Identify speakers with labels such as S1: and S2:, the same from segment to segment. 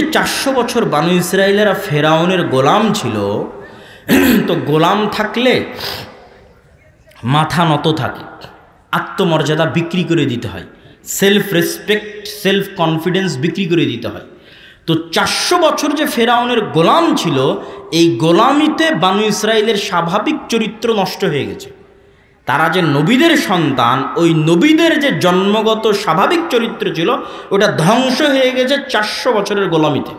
S1: যে 400 বছর বানু ইসরায়েলেরা ফেরাউনের গোলাম ছিল, তো গোলাম থাকলে মাথা নত থাকে, আত্মমর্যাদা বিক্রি করে দিতে হয়, সেলফ রেসপেক্ট, সেলফ কনফিডেন্স বিক্রি করে দিতে হয়। তো 400 বছর যে ফেরাউনের গোলাম ছিল, এই গোলামিতে বানু ইসরায়েলের স্বাভাবিক চরিত্র নষ্ট হয়ে গেছে। তারা যে নবীদের সন্তান, ওই নবীদের যে জন্মগত স্বাভাবিক চরিত্র ছিল ওটা ধ্বংস হয়ে গেছে 400 বছরের গোলামিতে।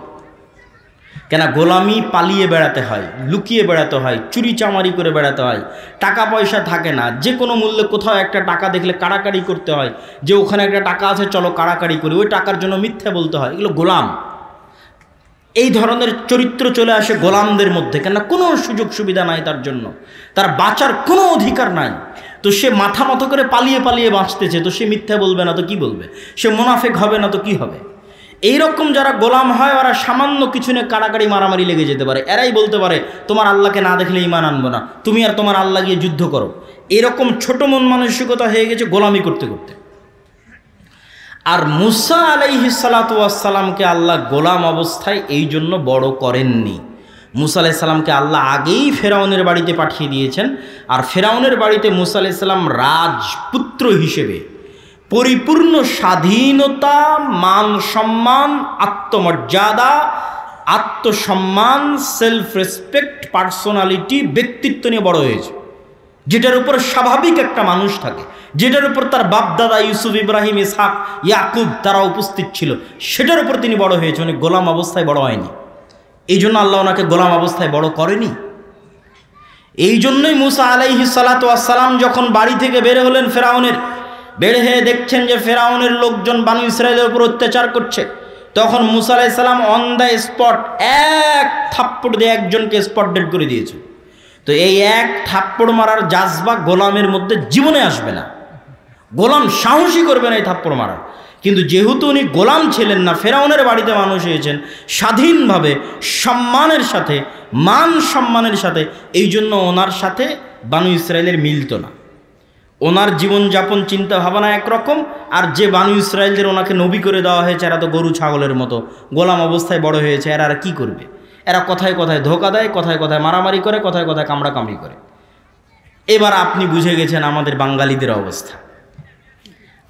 S1: কেন? গোলামি পালিয়ে বেড়াতে হয়, লুকিয়ে বেড়াতে হয়, চুরি চামারি করে বেড়াতে হয়, টাকা পয়সা থাকে না, যে কোনো মূল্যে কোথাও একটা টাকা দেখলে কাড়াকাড়ি করতে হয়, যে ওখানে একটা টাকা আছে চলো কাড়াকাড়ি করি, ওই টাকার জন্য মিথ্যা বলতে হয়, এগুলো গোলাম। এই ধরনের চরিত্র চলে আসে গোলামদের মধ্যে। কেন? কোনো সুযোগ সুবিধা নাই তার জন্য, তার বাঁচার কোনো অধিকার নাই। তো সে মাথা মতো করে পালিয়ে পালিয়ে বাঁচতেছে, তো সে মিথ্যা বলবে না তো কি বলবে, সে মুনাফিক হবে না তো কি হবে। এইরকম যারা গোলাম হয় ওরা সামান্য কিছু নিয়ে কাড়াকাড়ি মারামারি লেগে যেতে পারে। এরাই বলতে পারে তোমার আল্লাহকে না দেখলে ঈমান আনবো না, তুমি আর তোমার আল্লাহ গিয়ে যুদ্ধ করো। এরকম ছোট মন মানসিকতা হয়ে গেছে গোলামি করতে করতে। আর মুসা আলাইহিস সালাতু ওয়াস সালামকে আল্লাহ গোলাম অবস্থায় এই জন্য বড় করেননি। মুসা আলাইহিস সালামকে আল্লাহ আগেই ফেরাউনের বাড়িতে পাঠিয়ে দিয়েছেন, আর ফেরাউনের বাড়িতে মুসা আলাইহিস সালাম রাজপুত্র হিসেবে পরিপূর্ণ স্বাধীনতা, মান সম্মান, আত্মমর্যাদা, আত্মসম্মান, সেলফ রেসপেক্ট, পার্সোনালিটি, ব্যক্তিত্ব নিয়ে বড় হয়েছে, যেটার উপর স্বাভাবিক একটা মানুষ থাকে, যেটার উপর তার বাপদাদা ইউসুফ, ইব্রাহিম, ইসহাক, ইয়াকুব তারা উপস্থিত ছিল, সেটার উপর তিনি বড় হয়েছে। উনি গোলাম অবস্থায় বড় হয়নি, এই জন্য আল্লাহ ওনাকে গোলাম অবস্থায় বড় করেনি। এই জন্যই মুসা আলাইহিস সালাতু ওয়াস সালাম যখন বাড়ি থেকে বের হলেন ফেরাউনের, বের হয়ে দেখছেন যে ফেরাউনের লোকজন বানু ইসরায়েলের উপর অত্যাচার করছে, তখন মুসা আলাইহিস সালাম অন দ্য স্পট এক থাপ্পড় দিয়ে একজনকে স্পট ডেড করে দিয়েছে। তো এই এক থাপ্পড় মারার জাজবা গোলামের মধ্যে জীবনে আসবে না, গোলাম সাহসী করবে না এই থাপ্পড় মারার। কিন্তু যেহেতু উনি গোলাম ছিলেন না, ফেরাউনের বাড়িতে মানুষ হয়েছেন স্বাধীনভাবে, সম্মানের সাথে, মান সম্মানের সাথে, এই জন্য ওনার সাথে বানু ইসরায়েলের মিলত না। ওনার জীবনযাপন চিন্তা ভাবনা একরকম, আর যে বানু ইসরায়েলদের ওনাকে নবী করে দেওয়া হয়েছে এরা তো গরু ছাগলের মতো গোলাম অবস্থায় বড় হয়েছে। এরা আর কী করবে? এরা কথায় কথায় ধোকা দেয়, কথায় কথায় মারামারি করে, কথায় কথায় কামড়াকামড়ি করে। এবার আপনি বুঝে গেছেন আমাদের বাঙালিদের অবস্থা।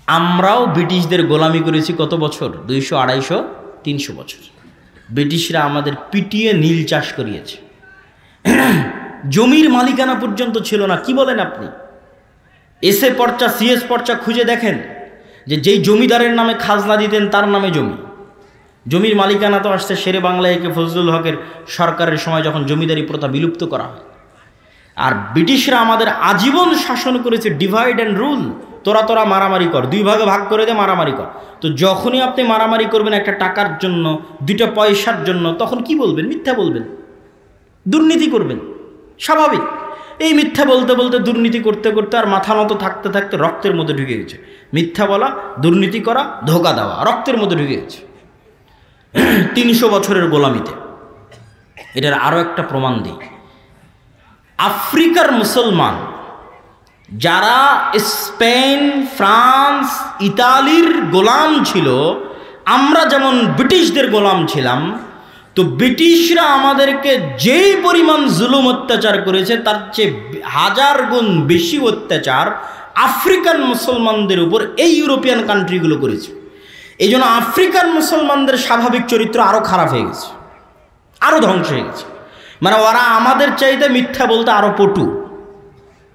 S1: আমরাও ব্রিটিশদের গোলামি করেছি কত বছর? 200, 250, 300 বছর। ব্রিটিশরা আমাদের পিটিয়ে নীল চাষ করিয়েছে, জমির মালিকানা পর্যন্ত ছিল না। কি বলেন আপনি? এসএ পর্চা, সিএস পর্চা খুঁজে দেখেন যে যেই জমিদারের নামে খাজনা দিতেন তার নামে জমি। জমির মালিকানা তো আসছে শেরে বাংলা একে ফজলুল হকের সরকারের সময়, যখন জমিদারি প্রথা বিলুপ্ত করা হয়। আর ব্রিটিশরা আমাদের আজীবন শাসন করেছে ডিভাইড অ্যান্ড রুল, তোরা তোরা মারামারি কর, 2 ভাগে ভাগ করে দে, মারামারি কর। তো যখনই আপনি মারামারি করবেন একটা টাকার জন্য, 2টা পয়সার জন্য, তখন কি বলবেন? মিথ্যা বলবেন, দুর্নীতি করবেন, স্বাভাবিক। এই মিথ্যা বলতে বলতে, দুর্নীতি করতে করতে আর মাথা মতো থাকতে থাকতে রক্তের মধ্যে ঢুকে গেছে। মিথ্যা বলা, দুর্নীতি করা, ধোকা দেওয়া রক্তের মধ্যে ঢুকে গেছে 300 বছরের গোলামিতে। এটার আরও একটা প্রমাণ দিই। আফ্রিকার মুসলমান যারা স্পেন, ফ্রান্স, ইতালির গোলাম ছিল, আমরা যেমন ব্রিটিশদের গোলাম ছিলাম, তো ব্রিটিশরা আমাদেরকে যেই পরিমাণ জুলুম অত্যাচার করেছে তার চেয়ে 1000 গুণ বেশি অত্যাচার আফ্রিকান মুসলমানদের উপর এই ইউরোপিয়ান কান্ট্রিগুলো করেছে। এই জন্য আফ্রিকান মুসলমানদের স্বাভাবিক চরিত্র আরও খারাপ হয়ে গেছে, আরও ধ্বংস হয়ে গেছে। মানে ওরা আমাদের চাইতে মিথ্যা বলতে আরও পটু,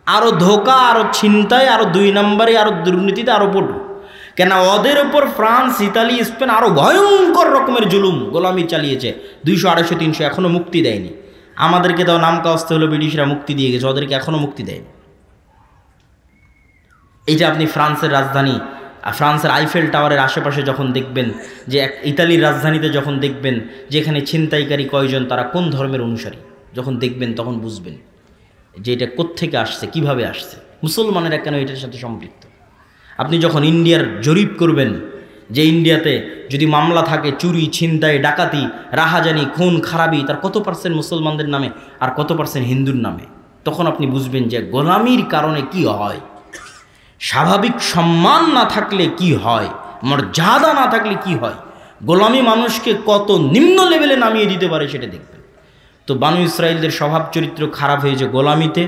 S1: আরও ধোকা, আরও ছিনতাই, আরও 2 নম্বরে, আরও দুর্নীতিতে আরও পটু। কেন? ওদের ওপর ফ্রান্স, ইতালি, স্পেন আরও ভয়ঙ্কর রকমের জুলুম গোলামি চালিয়েছে। 200, 250, 300 এখনও মুক্তি দেয়নি। আমাদেরকে তাও নাম কাস্তে হলো ব্রিটিশরা মুক্তি দিয়ে গেছে, ওদেরকে এখনও মুক্তি দেয়নি। এই যে আপনি ফ্রান্সের রাজধানী, ফ্রান্সের আইফেল টাওয়ারের আশেপাশে যখন দেখবেন, যে ইতালির রাজধানীতে যখন দেখবেন যে এখানে ছিনতাইকারী কয়জন, তারা কোন ধর্মের অনুসারী, যখন দেখবেন তখন বুঝবেন যে এটা কোত্থেকে আসছে, কিভাবে আসছে, মুসলমানেরা কেন এটার সাথে সম্পৃক্ত। আপনি যখন ইন্ডিয়ার জরিপ করবেন যে ইন্ডিয়াতে যদি মামলা থাকে চুরি, ছিনতাই, ডাকাতি, রাহাজানি, খুন খারাপি, তার কত % মুসলমানদের নামে আর কত % হিন্দুর নামে, তখন আপনি বুঝবেন যে গোলামির কারণে কি হয়, স্বাভাবিক সম্মান না থাকলে কি হয়, মর্যাদা না থাকলে কি হয়, গোলামি মানুষকে কত নিম্ন লেভেলে নামিয়ে দিতে পারে সেটা দেখবেন। তো বানু ইসরাইলদের স্বভাব চরিত্র খারাপ হয়েছে গোলামিতে,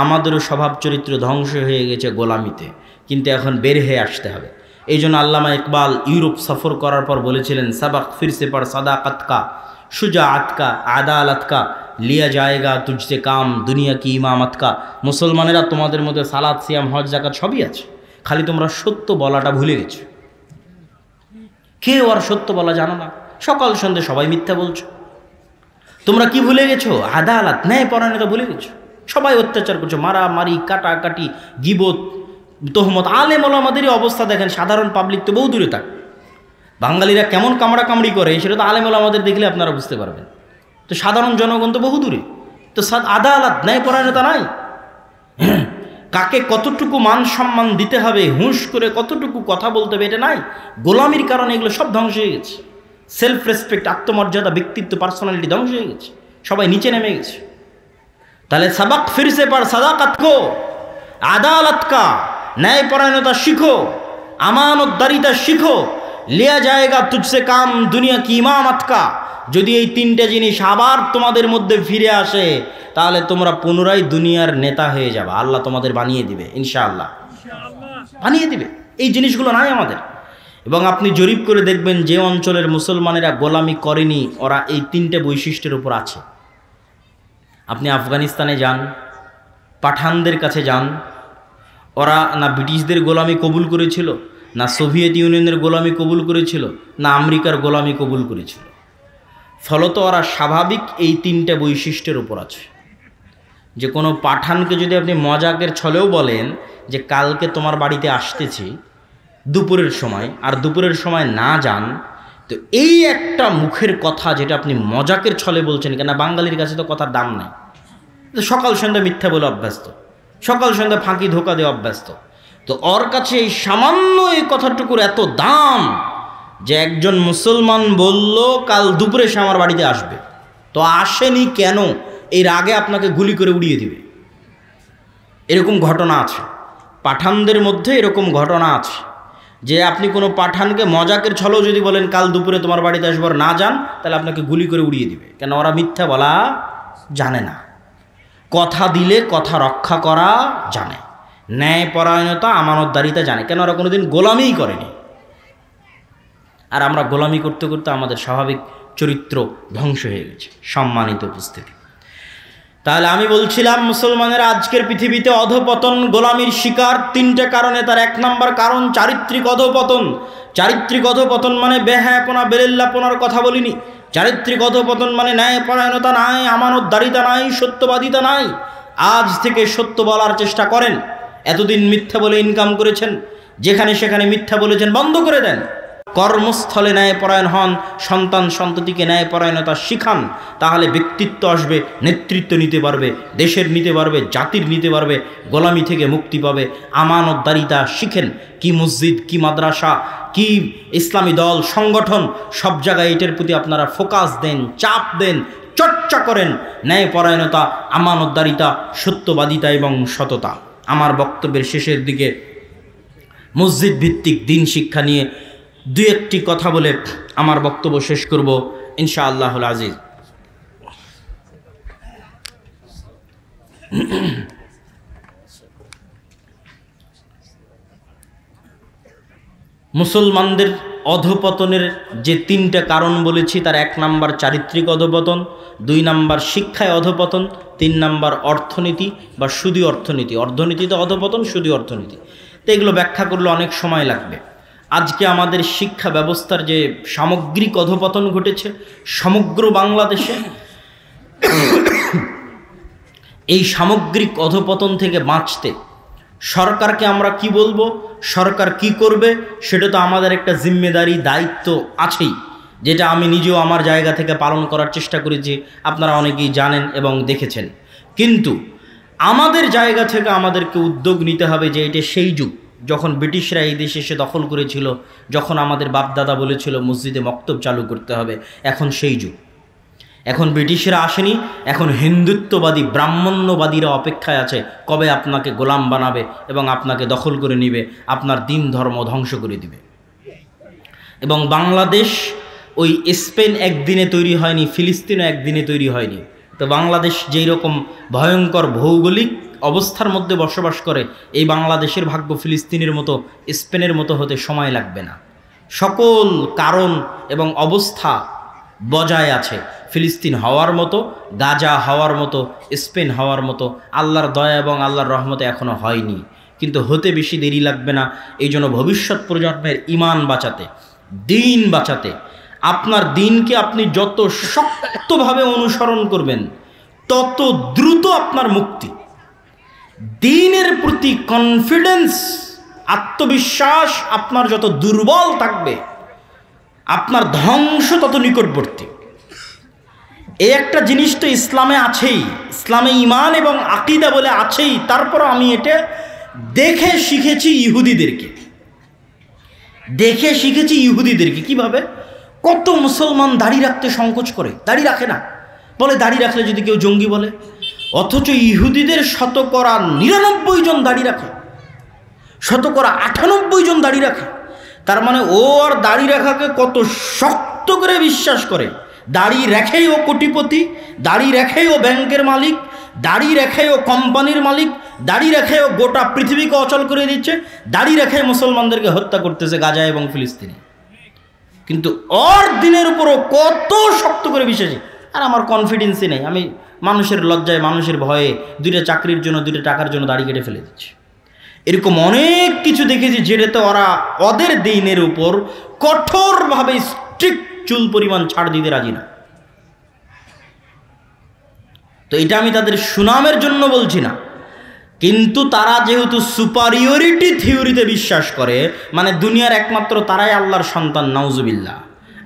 S1: আমাদেরও স্বভাব চরিত্র ধ্বংস হয়ে গেছে গোলামিতে, কিন্তু এখন বের হয়ে আসতে হবে। এই জন্য আল্লামা ইকবাল ইউরোপ সফর করার পর বলেছিলেন, সাবাক ফিরসে পর সাদাকাত কা, শুজাআত কা, আদালত কা, লিয়া জায়েগা তুঝসে কাম, দুনিয়া কি ইমামত কা। মুসলমানেরা, তোমাদের মধ্যে সালাত, সিয়াম, হজ, যাকাত সবই আছে, খালি তোমরা সত্য বলাটা ভুলে গেছো। কেউ আর সত্য বলা জানো না, সকাল সন্ধ্যে সবাই মিথ্যা বলছো। তোমরা কি ভুলে গেছো? আদালত, ন্যায় পরায়ণতা ভুলে গেছো। সবাই অত্যাচার করছো, মারামারি, কাটাকাটি, গিবত, তোহমত। আলেম ওলামাদেরই অবস্থা দেখেন, সাধারণ পাবলিক তো বহু দূরে থাক। বাঙালিরা কেমন কামড়াকামড়ি করে সেটা তো আলেম ওলামাদের দেখলে আপনারা বুঝতে পারবেন। তো সাধারণ জনগণ তো বহু দূরে। তো আদালত, ন্যায় পরায়ণতা নাই। কাকে কতটুকু মান সম্মান দিতে হবে, হুঁশ করে কতটুকু কথা বলতে হবে, এটা নাই। গোলামির কারণে এগুলো সব ধ্বংস হয়ে গেছে। সেলফ রেসপেক্ট, আত্মমর্যাদা, ব্যক্তিত্ব, পার্সোনালিটি ধ্বংস হয়ে গেছে, সবাই নিচে নেমে গেছে। তাহলে সাবাক ফিরসে পর সাদাকাত কো, আদালত কা, ন্যায় পরায়ণতা শিখো, আমানতদারিতা শিখো, লিয়া জায়েগা তুঝসে কাম, দুনিয়া কি ইমামত কা। যদি এই তিনটে জিনিস আবার তোমাদের মধ্যে ফিরে আসে, তাহলে তোমরা পুনরায় দুনিয়ার নেতা হয়ে যাবে। আল্লাহ তোমাদের বানিয়ে দিবে, ইনশাআল্লাহ বানিয়ে দিবে। এই জিনিসগুলো নাই আমাদের। এবং আপনি জরিপ করে দেখবেন, যে অঞ্চলের মুসলমানেরা গোলামি করেনি, ওরা এই তিনটে বৈশিষ্ট্যের উপর আছে। আপনি আফগানিস্তানে যান, পাঠানদের কাছে যান, ওরা না ব্রিটিশদের গোলামি কবুল করেছিল, না সোভিয়েত ইউনিয়নের গোলামি কবুল করেছিল, না আমেরিকার গোলামি কবুল করেছিল। ফলত ওরা স্বাভাবিক এই তিনটে বৈশিষ্ট্যের উপর আছে। যে কোনো পাঠানকে যদি আপনি মজাকের ছলেও বলেন যে কালকে তোমার বাড়িতে আসতেছি দুপুরের সময়, আর দুপুরের সময় না যান, তো এই একটা মুখের কথা যেটা আপনি মজাকের ছলে বলছেন, কেন বাঙালির কাছে তো কথার দাম নাই। সকাল সন্ধ্যা মিথ্যা বলে অভ্যস্ত, সকাল সন্ধ্যা ফাঁকি ধোকা দিয়ে অভ্যস্ত। তো ওর কাছে এই সামান্য এই কথাটুকুর এত দাম যে একজন মুসলমান বলল কাল দুপুরে সে আমার বাড়িতে আসবে, তো আসেনি কেন, এর আগে আপনাকে গুলি করে উড়িয়ে দিবে। এরকম ঘটনা আছে পাঠানদের মধ্যে, এরকম ঘটনা আছে যে আপনি কোনো পাঠানকে মজাকের ছলেও যদি বলেন কাল দুপুরে তোমার বাড়িতে আসবো, না যান, তাহলে আপনাকে গুলি করে উড়িয়ে দিবে। কেন? ওরা মিথ্যা বলা জানে না, কথা দিলে কথা রক্ষা করা জানে, ন্যায় পরায়ণতা, আমানতদারিতা জানে। কেন? ওরা কোনোদিন গোলামিই করেনি। আর আমরা গোলামি করতে করতে আমাদের স্বাভাবিক চরিত্র ধ্বংস হয়ে গেছে। সম্মানিত উপস্থিতি, তাহলে আমি বলছিলাম মুসলমানের আজকের পৃথিবীতে অধপতন, গোলামির শিকার তিনটে কারণে। তার এক নম্বর কারণ চারিত্রিক অধপতন। চারিত্রিক অধপতন মানে বেহায়াপনা, বেরেল্লাপনার কথা বলিনি। চারিত্রিক অধপতন মানে ন্যায়পরায়ণতা নাই, আমানতদারিতা নাই, সত্যবাদিতা নাই। আজ থেকে সত্য বলার চেষ্টা করেন। এতদিন মিথ্যা বলে ইনকাম করেছেন, যেখানে সেখানে মিথ্যা বলেছেন, বন্ধ করে দেন। কর্মস্থলে ন্যায়পরায়ণ হন, সন্তান সন্ততিকে ন্যায়পরায়ণতা শিখান, তাহলে ব্যক্তিত্ব আসবে, নেতৃত্ব নিতে পারবে, দেশের নিতে পারবে, জাতির নিতে পারবে, গোলামি থেকে মুক্তি পাবে। আমানতদারিতা শিখেন। কি মসজিদ, কি মাদ্রাসা, কি ইসলামী দল, সংগঠন, সব জায়গায় এটার প্রতি আপনারা ফোকাস দেন, চাপ দেন, চর্চা করেন। ন্যায়পরায়ণতা, আমানতদারিতা, সত্যবাদিতা এবং সততা। আমার বক্তব্যের শেষের দিকে মসজিদ ভিত্তিক দিন শিক্ষা নিয়ে দুই একটি কথা বলে আমার বক্তব্য শেষ করব ইনশাআল্লাহুল আজিজ। মুসলমানদের অধপতনের যে তিনটা কারণ বলেছি, তার এক নাম্বার চারিত্রিক অধপতন, দুই নাম্বার শিক্ষায় অধপতন, তিন নাম্বার অর্থনীতি বা সুদী অর্থনীতি। অর্থনীতিতে অধপতন, সুদী অর্থনীতি। তো এগুলো ব্যাখ্যা করলে অনেক সময় লাগবে। আজকে আমাদের শিক্ষা ব্যবস্থার যে সামগ্রিক অধপতন ঘটেছে সমগ্র বাংলাদেশে, এই সামগ্রিক অধপতন থেকে বাঁচতে সরকারকে আমরা কি বলবো, সরকার কি করবে, সেটা তো আমাদের একটা জিম্মেদারি, দায়িত্ব আছেই, যেটা আমি নিজেও আমার জায়গা থেকে পালন করার চেষ্টা করেছি, আপনারা অনেকেই জানেন এবং দেখেছেন। কিন্তু আমাদের জায়গা থেকে আমাদেরকে উদ্যোগ নিতে হবে যে এটা সেই যুগ যখন ব্রিটিশরা এই দেশে এসে দখল করেছিল, যখন আমাদের বাপদাদা বলেছিল মসজিদে মক্তব চালু করতে হবে। এখন সেই যুগ। এখন ব্রিটিশরা আসেনি, এখন হিন্দুত্ববাদী ব্রাহ্মণ্যবাদীরা অপেক্ষায় আছে কবে আপনাকে গোলাম বানাবে এবং আপনাকে দখল করে নিবে, আপনার দিন ধর্ম ধ্বংস করে দিবে। এবং বাংলাদেশ ওই স্পেন একদিনে তৈরি হয়নি, ফিলিস্তিনও একদিনে তৈরি হয়নি। তো বাংলাদেশ যেই রকম ভয়ঙ্কর ভৌগোলিক অবস্থার মধ্যে বসবাস করে, এই বাংলাদেশের ভাগ্য ফিলিস্তিনের মতো স্পেনের মতো হতে সময় লাগবে না। সকল কারণ এবং অবস্থা বজায় আছে ফিলিস্তিন হওয়ার মতো, গাজা হওয়ার মতো, স্পেন হওয়ার মতো। আল্লাহর দয়া এবং আল্লাহর রহমতে এখনও হয়নি, কিন্তু হতে বেশি দেরি লাগবে না। এই জন্য ভবিষ্যৎ প্রজন্মের ঈমান বাঁচাতে, দিন বাঁচাতে, আপনার দিনকে আপনি যত শক্তভাবে অনুসরণ করবেন তত দ্রুত আপনার মুক্তি। দিনের প্রতি কনফিডেন্স, আত্মবিশ্বাস আপনার যত দুর্বল থাকবে, আপনার ধ্বংস তত নিকটবর্তী। এই একটা জিনিস তো ইসলামে আছেই, ইসলামে ঈমান এবং আকীদা বলে আছেই। তারপরও আমি এটা দেখে শিখেছি ইহুদিদেরকে, কিভাবে কত মুসলমান দাড়ি রাখতে সংকোচ করে, দাড়ি রাখে না, বলে দাড়ি রাখলে যদি কেউ জঙ্গি বলে। অথচ ইহুদিদের 99% জন দাড়ি রাখে, 98% জন দাড়ি রাখে। তার মানে ও আর দাড়ি রাখাকে কত শক্ত করে বিশ্বাস করে। দাড়ি রেখেই ও কোটিপতি, দাড়ি রেখেই ও ব্যাংকের মালিক, দাড়ি রেখেই ও কোম্পানির মালিক, দাড়ি রেখে ও গোটা পৃথিবীকে অচল করে দিচ্ছে, দাড়ি রেখে মুসলমানদেরকে হত্যা করতেছে গাজা এবং ফিলিস্তিনে। কিন্তু ওর দিনের উপরও কত শক্ত করে বিশ্বাসী। আর আমার কনফিডেন্সই নেই, আমি মানুষের লজ্জায়, মানুষের ভয়ে 2টা চাকরির জন্য, 2টা টাকার জন্য দাড়ি কেটে ফেলে দিচ্ছি। এরকম অনেক কিছু দেখেছি যেটাতে ওরা ওদের দিনের উপর কঠোরভাবে স্ট্রিক্ট চুল পরিমাণ ছাড় দিতে রাজি না। তো এটা আমি তাদের সুনামের জন্য বলছি না, কিন্তু তারা যেহেতু সুপারিয়রিটি থিওরিতে বিশ্বাস করে, মানে দুনিয়ার একমাত্র তারাই আল্লাহর সন্তান, নাউজুবিল্লাহ,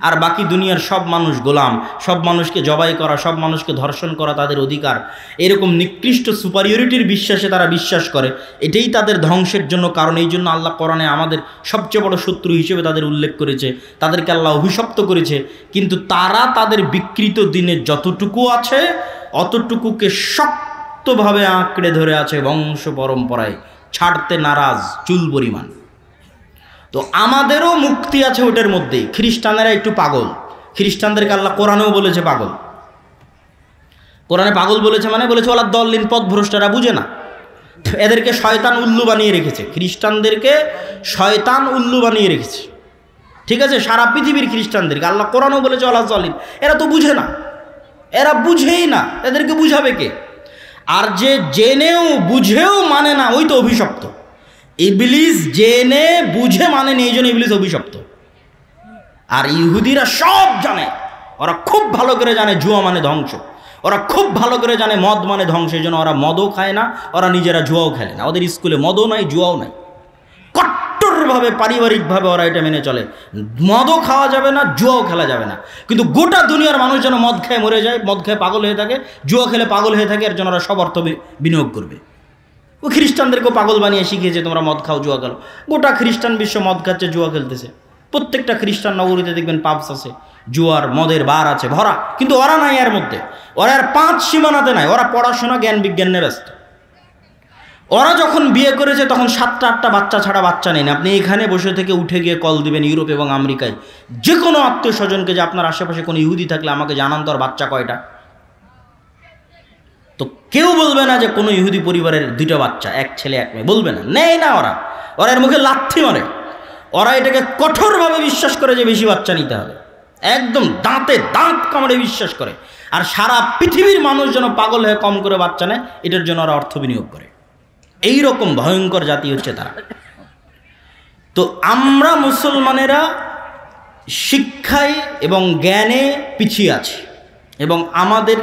S1: আর বাকি দুনিয়ার সব মানুষ গোলাম, সব মানুষকে জবাই করা, সব মানুষকে ধর্ষণ করা তাদের অধিকার, এরকম নিকৃষ্ট সুপারিয়রিটির বিশ্বাসে তারা বিশ্বাস করে। এটাই তাদের ধ্বংসের জন্য কারণ। এই জন্য আল্লাহ কোরআনে আমাদের সবচেয়ে বড় শত্রু হিসেবে তাদের উল্লেখ করেছে, তাদেরকে আল্লাহ অভিশপ্ত করেছে। কিন্তু তারা তাদের বিকৃত দিনে যতটুকু আছে অতটুকুকে শক্তভাবে আঁকড়ে ধরে আছে, বংশ পরম্পরায় ছাড়তে নারাজ চুল পরিমাণ। তো আমাদেরও মুক্তি আছে ওটার মধ্যেই। খ্রিস্টানেরা একটু পাগল, খ্রিস্টানদেরকে আল্লাহ কোরআনেও বলেছে পাগল। কোরআনে পাগল বলেছে মানে বলেছে ওলা দল্লিন, পথভ্রষ্টরা, বুঝে না। এদেরকে শয়তান উল্লু বানিয়ে রেখেছে, খ্রিস্টানদেরকে শয়তান উল্লু বানিয়ে রেখেছে। ঠিক আছে, সারা পৃথিবীর খ্রিস্টানদেরকে আল্লাহ কোরআনেও বলেছে ওলা দল্লিন। এরা তো বুঝে না, এরা বুঝেই না, এদেরকে বুঝাবে কে? আর যে জেনেও বুঝেও মানে না, ওই তো অভিশপ্ত। ইবলিস জেনে বুঝে মানে নেই, এই জন্য ইবলিস অভিশপ্ত। আর ইহুদিরা সব জানে, ওরা খুব ভালো করে জানে জুয়া মানে ধ্বংস, ওরা খুব ভালো করে জানে মদ মানে ধ্বংস। এই জন্য ওরা মদও খায় না, ওরা নিজেরা জুয়াও খেলে না। ওদের স্কুলে মদও নাই, জুয়াও নাই। কট্টরভাবে পারিবারিকভাবে ওরা এটা মেনে চলে, মদও খাওয়া যাবে না, জুয়াও খেলা যাবে না। কিন্তু গোটা দুনিয়ার মানুষ যেন মদ খেয়ে মরে যায়, মদ খেয়ে পাগল হয়ে থাকে, জুয়া খেলে পাগল হয়ে থাকে, এর জন্য ওরা সব অর্থ বিনিয়োগ করবে। ও খ্রিস্টানদেরকেও পাগল বানিয়ে শিখিয়েছে তোমরা মদ খাও, জুয়া খেলো। গোটা খ্রিস্টান বিশ্ব মদ খাচ্ছে, জুয়া খেলতেছে। প্রত্যেকটা খ্রিস্টান নগরীতে দেখবেন পাবস আছে, জুয়ার মদের বার আছে ভরা। কিন্তু ওরা নাই এর মধ্যে, ওরা আর 5 সীমানাতে নাই। ওরা পড়াশোনা, জ্ঞান বিজ্ঞান নিয়ে ব্যস্ত। ওরা যখন বিয়ে করেছে তখন 7টা-8টা বাচ্চা ছাড়া বাচ্চা নেই না। আপনি এখানে বসে থেকে উঠে গিয়ে কল দিবেন ইউরোপ এবং আমেরিকায় যে কোনো আত্মীয় স্বজনকে যে আপনার আশেপাশে কোনো ইহুদি থাকলে আমাকে জানান তো, আর বাচ্চা কয়টা। তো কেউ বলবে না যে কোনো ইহুদি পরিবারের 2টা বাচ্চা, 1 ছেলে 1 মেয়ে, বলবে না, নেই না। ওরা এর মুখে লাথি মারে। ওরা এটাকে কঠোরভাবে বিশ্বাস করে যে বেশি বাচ্চা নিতে হবে, একদম দাঁতে দাঁত কামড়ে বিশ্বাস করে। আর সারা পৃথিবীর মানুষ যেন পাগল হয়ে কম করে বাচ্চা নেয়, এটার জন্য ওরা অর্থ বিনিয়োগ করে। এই রকম ভয়ঙ্কর জাতি হচ্ছে তারা। তো আমরা মুসলমানেরা শিক্ষায় এবং জ্ঞানে পিছিয়ে আছি, এবং আমাদের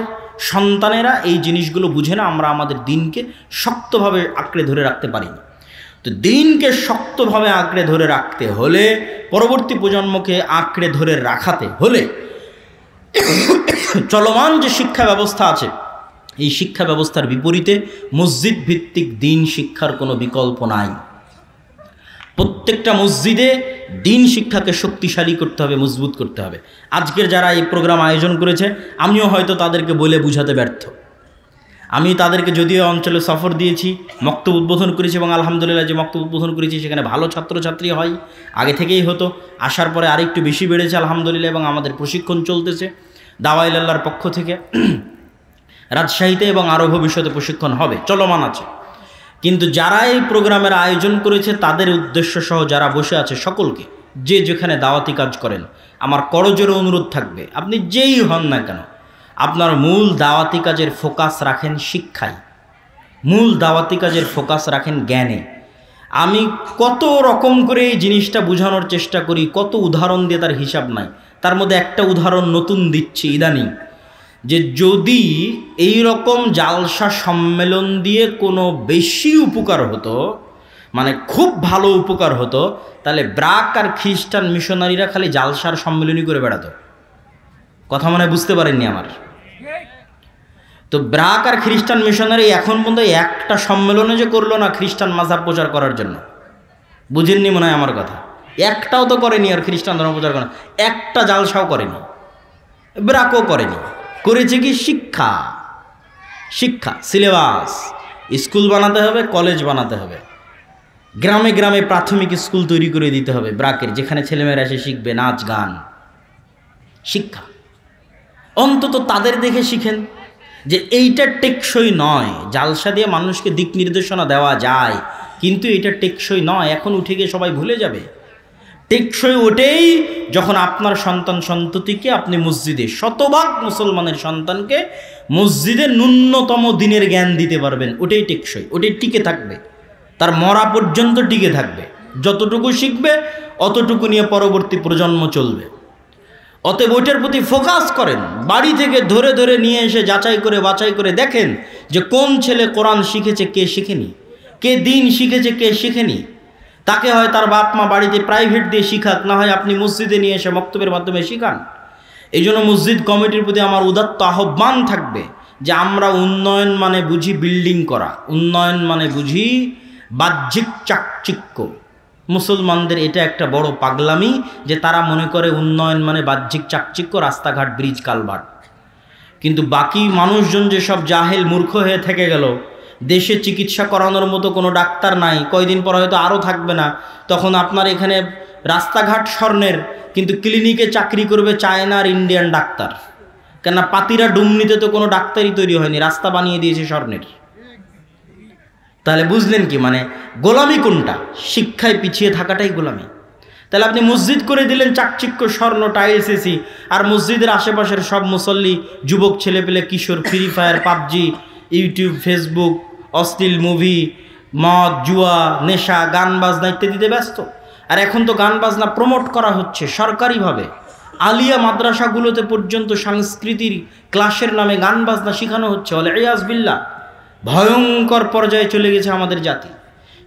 S1: সন্তানেরা এই জিনিসগুলো বুঝে না। আমরা আমাদের দিনকে শক্তভাবে আঁকড়ে ধরে রাখতে পারি না। তো দিনকে শক্তভাবে আঁকড়ে ধরে রাখতে হলে, পরবর্তী প্রজন্মকে আঁকড়ে ধরে রাখাতে হলে, চলমান যে শিক্ষা ব্যবস্থা আছে, এই শিক্ষা ব্যবস্থার বিপরীতে মসজিদ ভিত্তিক দিন শিক্ষার কোনো বিকল্প নাই। প্রত্যেকটা মসজিদে দিন শিক্ষাকে শক্তিশালী করতে হবে, মজবুত করতে হবে। আজকের যারা এই প্রোগ্রাম আয়োজন করেছে, আমিও হয়তো তাদেরকে বলে বুঝাতে ব্যর্থ। আমি তাদেরকে যদিও অঞ্চলে সফর দিয়েছি, মক্তব উদ্বোধন করেছি এবং আলহামদুলিল্লাহ যে মক্তব উদ্বোধন করেছি সেখানে ভালো ছাত্রছাত্রী হয়, আগে থেকেই হতো, আসার পরে আরেকটু বেশি বেড়েছে আলহামদুলিল্লাহ। এবং আমাদের প্রশিক্ষণ চলতেছে দাওয়ায়ে ইলাল্লাহর পক্ষ থেকে রাজশাহীতে, এবং আরও ভবিষ্যতে প্রশিক্ষণ হবে, চলমান আছে। কিন্তু যারা এই প্রোগ্রামের আয়োজন করেছে তাদের উদ্দেশ্য সহ যারা বসে আছে সকলকে, যে যেখানে দাওয়াতি কাজ করেন, আমার করজোরে অনুরোধ থাকবে, আপনি যেই হন না কেন, আপনার মূল দাওয়াতি কাজের ফোকাস রাখেন শিক্ষায়, মূল দাওয়াতি কাজের ফোকাস রাখেন জ্ঞানে। আমি কত রকম করে এই জিনিসটা বোঝানোর চেষ্টা করি, কত উদাহরণ দিয়ে তার হিসাব নাই। তার মধ্যে একটা উদাহরণ নতুন দিচ্ছি ইদানিং, যে যদি এই রকম জালসা সম্মেলন দিয়ে কোনো বেশি উপকার হতো, মানে খুব ভালো উপকার হতো, তাহলে ব্রাক আর খ্রিস্টান মিশনারিরা খালি জালসার সম্মেলনই করে বেড়াতো। কথা মনে বুঝতে পারেননি আমার? তো ব্রাক আর খ্রিস্টান মিশনারি এখন পর্যন্ত একটা সম্মেলনে যে করলো না খ্রিস্টান মাযহাব প্রচার করার জন্য, বুঝেননি মনে হয় আমার কথা? একটাও তো করেনি আর খ্রিস্টান ধর্ম প্রচার করে, একটা জালসাও করেনি, ব্রাকও করেনি। করেছে কি? শিক্ষা, শিক্ষা, সিলেবাস, স্কুল বানাতে হবে, কলেজ বানাতে হবে, গ্রামে গ্রামে প্রাথমিক স্কুল তৈরি করে দিতে হবে ব্রাকের, যেখানে ছেলেমেয়েরা এসে শিখবে নাচ গান, শিক্ষা। অন্তত তাদের দেখে শিখেন যে এইটা টেকসই নয়। জালসা দিয়ে মানুষকে দিক নির্দেশনা দেওয়া যায়, কিন্তু এটা টেকসই নয়। এখন উঠে গিয়ে সবাই ভুলে যাবে। টেকসই ওঠেই যখন আপনার সন্তান সন্ততিকে আপনি মসজিদে, শতভাগ মুসলমানের সন্তানকে মসজিদে ন্যূনতম দিনের জ্ঞান দিতে পারবেন, ওটাই টেকসই, ওটাই টিকে থাকবে, তার মরা পর্যন্ত টিকে থাকবে। যতটুকু শিখবে অতটুকু নিয়ে পরবর্তী প্রজন্ম চলবে। অতএব ওইটার প্রতি ফোকাস করেন, বাড়ি থেকে ধরে ধরে নিয়ে এসে যাচাই করে বাছাই করে দেখেন যে কোন ছেলে কোরআন শিখেছে, কে শিখেনি, কে দিন শিখেছে, কে শিখেনি। তাকে হয় তার বাপ মা বাড়িতে প্রাইভেট দিয়ে শিখাক, না হয় আপনি মসজিদে নিয়ে এসে মক্তবের মাধ্যমে শিখান। এই জন্য মসজিদ কমিটির প্রতি আমার উদাত্ত আহ্বান থাকবে যে আমরা উন্নয়ন মানে বুঝি বিল্ডিং করা, উন্নয়ন মানে বুঝি বাহ্যিক চাকচিক্য। মুসলমানদের এটা একটা বড় পাগলামি যে তারা মনে করে উন্নয়ন মানে বাহ্যিক চাকচিক্য, রাস্তাঘাট, ব্রিজ, কালভার্ট। কিন্তু বাকি মানুষজন যে সব জাহেল মূর্খ হয়ে থেকে গেল, দেশে চিকিৎসা করানোর মতো কোনো ডাক্তার নাই, কয়দিন পর হয়তো আরও থাকবে না, তখন আপনার এখানে রাস্তাঘাট স্বর্ণের, কিন্তু ক্লিনিকে চাকরি করবে চায়না আর ইন্ডিয়ান ডাক্তার। কেননা পাতিরা ডুমনিতে তো কোনো ডাক্তারই তৈরি হয়নি, রাস্তা বানিয়ে দিয়েছে স্বর্ণের। তাহলে বুঝলেন কি মানে গোলামি কোনটা? শিক্ষায় পিছিয়ে থাকাটাই গোলামি। তাহলে আপনি মসজিদ করে দিলেন চাকচিক্য, স্বর্ণ, টাইলস, এসি, আর মসজিদের আশেপাশের সব মুসল্লি, যুবক ছেলেপেলে, কিশোর, free fire, PUBG, YouTube, Facebook, অশ্লীল মুভি, মদ, জুয়া, নেশা, গান বাজনা ইত্যাদিতে ব্যস্ত। আর এখন তো গান বাজনা প্রমোট করা হচ্ছে সরকারিভাবে, আলিয়া মাদ্রাসাগুলোতে পর্যন্ত সংস্কৃতির ক্লাসের নামে গান বাজনা শেখানো হচ্ছে। ওয়ালিয়াজ বিল্লাহ, ভয়ঙ্কর পর্যায়ে চলে গেছে আমাদের জাতি।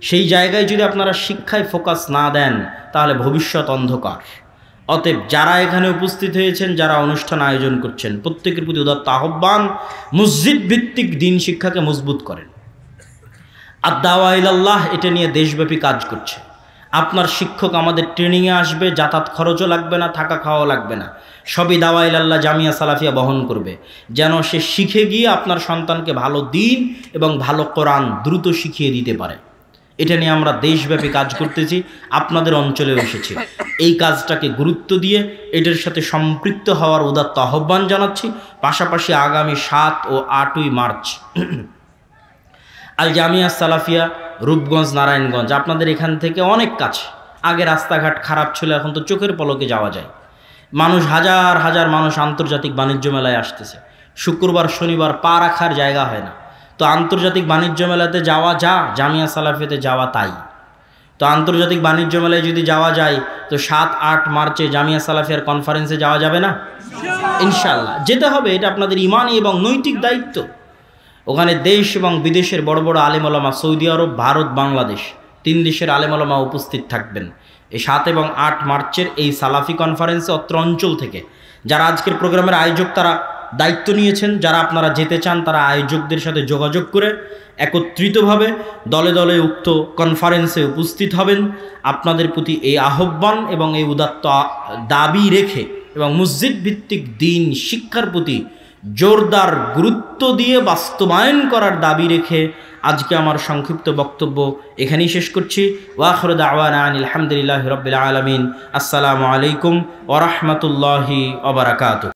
S1: সেই জায়গায় যদি আপনারা শিক্ষায় ফোকাস না দেন তাহলে ভবিষ্যৎ অন্ধকার। অতএব যারা এখানে উপস্থিত হয়েছেন, যারা অনুষ্ঠান আয়োজন করছেন, প্রত্যেকের প্রতি উদাত্ত আহ্বান, মসজিদ ভিত্তিক দিন শিক্ষাকে মজবুত করেন। আর দাওয়া ইলাল্লাহ এটা নিয়ে দেশব্যাপী কাজ করছে। আপনার শিক্ষক আমাদের ট্রেনিংয়ে আসবে, যাতায়াত খরচও লাগবে না, থাকা খাওয়াও লাগবে না, সবই দাওয়া ইলাল্লাহ জামিয়া সালাফিয়া বহন করবে, যেন সে শিখে গিয়ে আপনার সন্তানকে ভালো দিন এবং ভালো কোরআন দ্রুত শিখিয়ে দিতে পারে। এটা নিয়ে আমরা দেশব্যাপী কাজ করতেছি, আপনাদের অঞ্চলেও এসেছি। এই কাজটাকে গুরুত্ব দিয়ে এটার সাথে সম্পৃক্ত হওয়ার উদাত্ত আহ্বান জানাচ্ছি। পাশাপাশি আগামী 7 ও 8ই মার্চ আল জামিয়া সালাফিয়া, রূপগঞ্জ, নারায়ণগঞ্জ, আপনাদের এখান থেকে অনেক কাছে। আগে রাস্তাঘাট খারাপ ছিল, এখন তো চোখের পলকে যাওয়া যায়। মানুষ, হাজার হাজার মানুষ আন্তর্জাতিক বাণিজ্য মেলায় আসতেছে। শুক্রবার শনিবার পা রাখার জায়গা হয় না। তো আন্তর্জাতিক বাণিজ্য মেলাতে যাওয়া যা, জামিয়া সালাফিয়াতে যাওয়া তাই। তো আন্তর্জাতিক বাণিজ্য মেলায় যদি যাওয়া যায় তো 7-8 মার্চে জামিয়া সালাফিয়ার কনফারেন্সে যাওয়া যাবে না? ইনশাআল্লাহ যেতে হবে, এটা আপনাদের ইমানি এবং নৈতিক দায়িত্ব। ওখানে দেশ এবং বিদেশের বড় বড় আলেম ওলামা, সৌদি আরব, ভারত, বাংলাদেশ, 3 দেশের আলেম ওলামা উপস্থিত থাকবেন এই 7 এবং 8 মার্চের এই সালাফি কনফারেন্সে। অত্র অঞ্চল থেকে যারা আজকের প্রোগ্রামের আয়োজক তারা দায়িত্ব নিয়েছেন, যারা আপনারা যেতে চান তারা আয়োজকদের সাথে যোগাযোগ করে একত্রিতভাবে দলে দলে উক্ত কনফারেন্সে উপস্থিত হবেন। আপনাদের প্রতি এই আহ্বান এবং এই উদাত্ত দাবি রেখে এবং মসজিদ ভিত্তিক দিন শিক্ষার প্রতি জোরদার গুরুত্ব দিয়ে বাস্তবায়ন করার দাবি রেখে আজকে আমার সংক্ষিপ্ত বক্তব্য এখানেই শেষ করছি। ওয়া আখিরু দাওয়ানা আনিল হামদুলিল্লাহি রাব্বিল আলামিন। আসসালামু আলাইকুম ওয়া রাহমাতুল্লাহি ওয়া বারাকাতুহু।